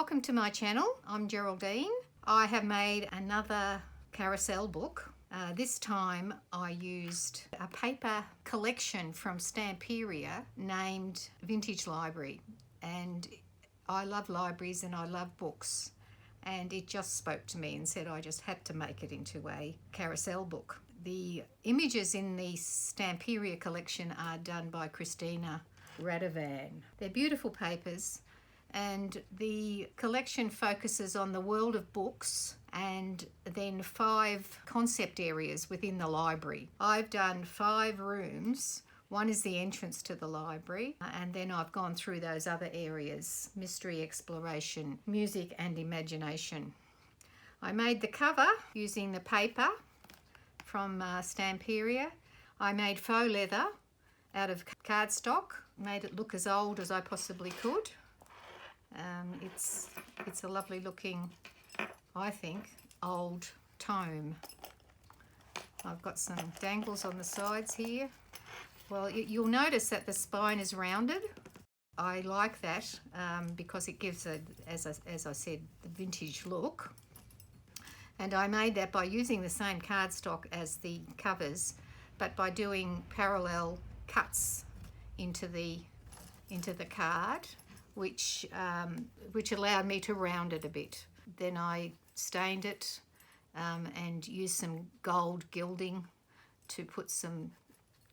Welcome to my channel. I'm Geraldine. I have made another Carousel book. This time I used a paper collection from Stamperia named Vintage Library, and I love libraries and I love books, and it just spoke to me and said I just had to make it into a Carousel book. The images in the Stamperia collection are done by Christina Radovan. They're beautiful papers, and the collection focuses on the world of books and then 5 concept areas within the library. I've done 5 rooms. One is the entrance to the library, and then I've gone through those other areas: mystery, exploration, music and imagination. I made the cover using the paper from Stamperia. I made faux leather out of cardstock, made it look as old as I possibly could. It's a lovely looking, I think, old tome. I've got some dangles on the sides here. Well, you'll notice that the spine is rounded. I like that because it gives, as I said, the vintage look. And I made that by using the same cardstock as the covers, but by doing parallel cuts into the card, which allowed me to round it a bit. Then I stained it and used some gold gilding to put some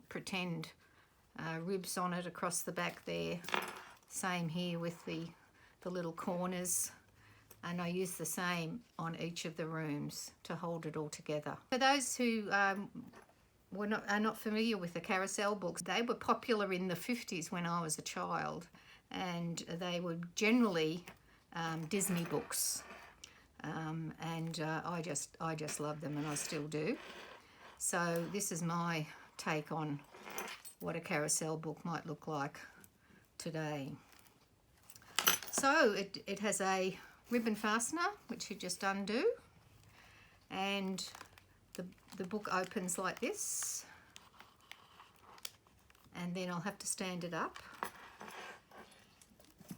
pretend ribs on it across the back there. Same here with the little corners, and I used the same on each of the rooms to hold it all together. For those who are not familiar with the Carousel books, they were popular in the 50s when I was a child, and they were generally Disney books, and I just love them, and I still do. So this is my take on what a Carousel book might look like today. So it has a ribbon fastener, which you just undo, and the book opens like this, and then I'll have to stand it up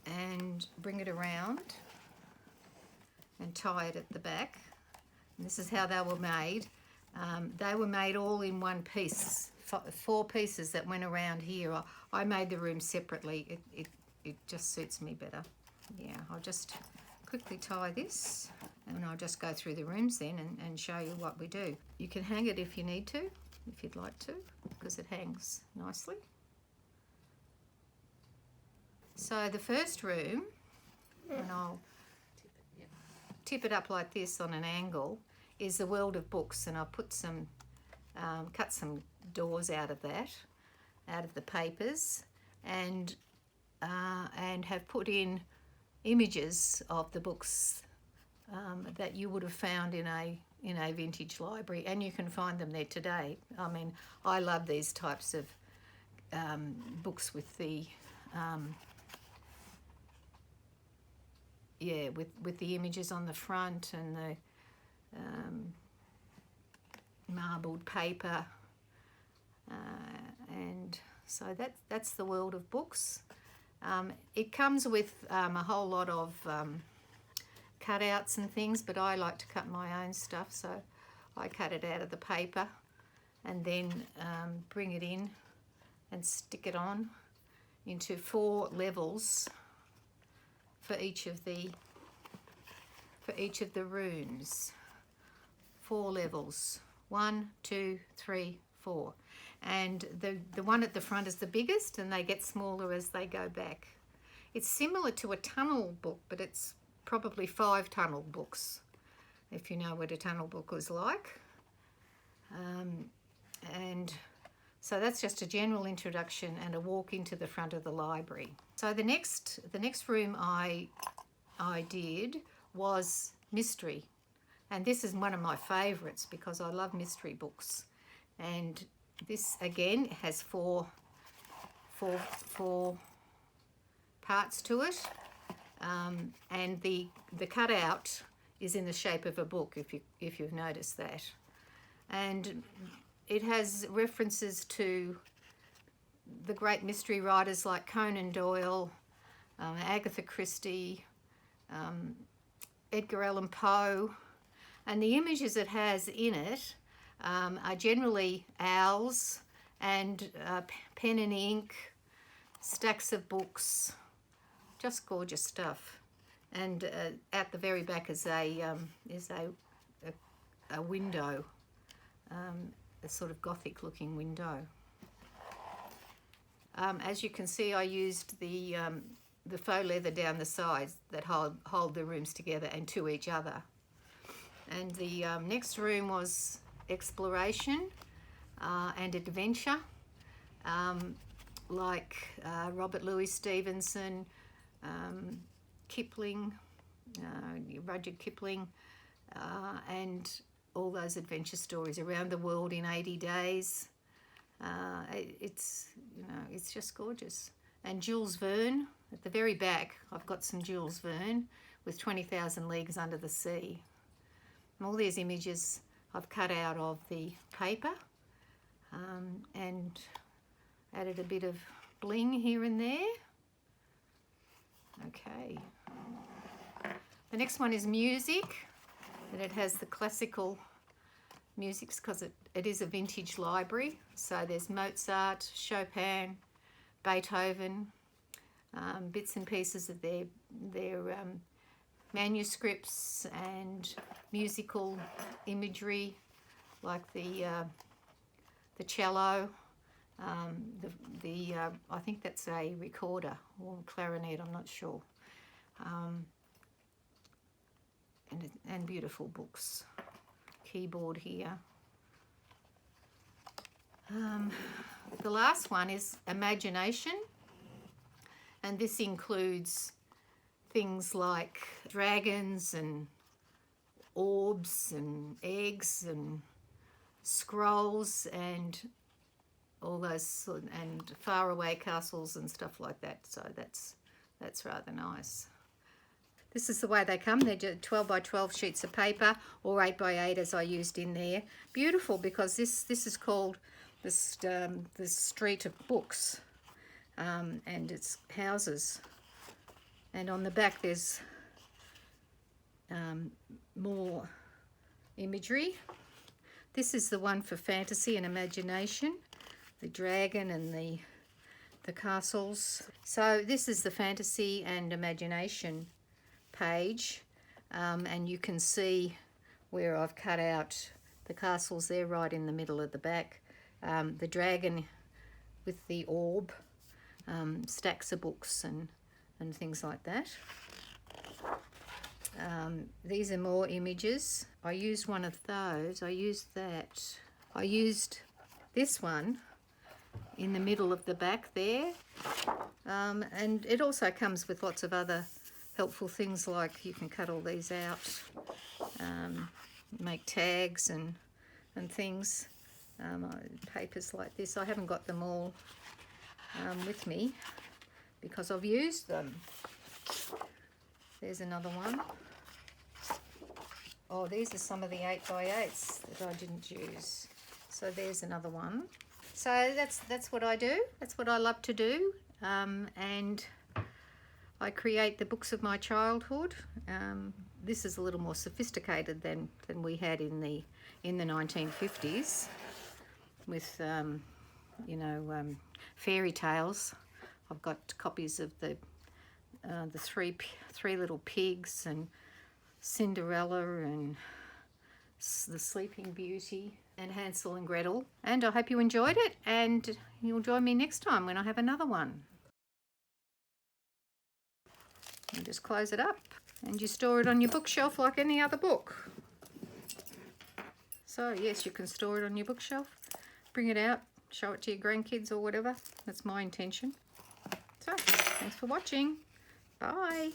and bring it around and tie it at the back. And this is how they were made. They were made all in one piece, 4 pieces that went around here. I made the room separately. It just suits me better. Yeah, I'll just quickly tie this, and I'll just go through the rooms then and show you what we do. You can hang it if you need to, if you'd like to, because it hangs nicely. So the first room, and I'll tip it up like this on an angle, is the world of books, and I'll put some, cut some doors out of that, out of the papers, and have put in images of the books that you would have found in a vintage library, and you can find them there today. I mean, I love these types of books with the with the images on the front and the marbled paper, and so that's the world of books. It comes with a whole lot of cutouts and things, but I like to cut my own stuff, so I cut it out of the paper and then bring it in and stick it on into 4 levels for each of the rooms. 4 levels, 1, 2, 3, 4, and the one at the front is the biggest, and they get smaller as they go back. It's similar to a tunnel book, but it's probably 5 tunnel books, if you know what a tunnel book was like. And so that's just a general introduction and a walk into the front of the library. So the next room I did was mystery, and this is one of my favorites because I love mystery books. And this again has four parts to it, and the cutout is in the shape of a book, if you've noticed that, and it has references to the great mystery writers like Conan Doyle, Agatha Christie, Edgar Allan Poe, and the images it has in it are generally owls and pen and ink, stacks of books, just gorgeous stuff. And at the very back is a window, a sort of gothic looking window. As you can see, I used the faux leather down the sides that hold the rooms together and to each other. And the next room was exploration and adventure, like Robert Louis Stevenson, Kipling, Rudyard Kipling, and all those adventure stories around the world in 80 days. It's just gorgeous. And Jules Verne at the very back. I've got some Jules Verne with 20,000 Leagues Under the Sea. And all these images I've cut out of the paper and added a bit of bling here and there. Okay. The next one is music, and it has the classical music because it is a vintage library. So there's Mozart, Chopin, Beethoven, bits and pieces of their manuscripts and musical imagery, like the cello, I think that's a recorder or clarinet, I'm not sure, and beautiful books. Keyboard here. The last one is imagination, and this includes things like dragons and orbs and eggs and scrolls and all those, and faraway castles and stuff like that. So that's rather nice. This is the way they come. They're 12 by 12 sheets of paper, or 8 by 8 as I used in there. Beautiful, because this is called the Street of Books, and it's houses. And on the back there's more imagery. This is the one for fantasy and imagination, the dragon and the castles. So this is the fantasy and imagination page, and you can see where I've cut out the castles there right in the middle of the back, the dragon with the orb, stacks of books and things like that. These are more images. I used one of those. I used this one in the middle of the back there, and it also comes with lots of other helpful things, like you can cut all these out, make tags and things, papers like this. I haven't got them all with me because I've used them. There's another one. Oh, these are some of the 8 by 8s that I didn't use. So there's another one. So that's what I do. That's what I love to do, and I create the books of my childhood. This is a little more sophisticated than we had in the 1950s, with fairy tales. I've got copies of the three little pigs and Cinderella and the Sleeping Beauty and Hansel and Gretel. And I hope you enjoyed it, and you'll join me next time when I have another one. You just close it up and you store it on your bookshelf like any other book. So yes, you can store it on your bookshelf, bring it out, show it to your grandkids or whatever. That's my intention. So thanks for watching. Bye.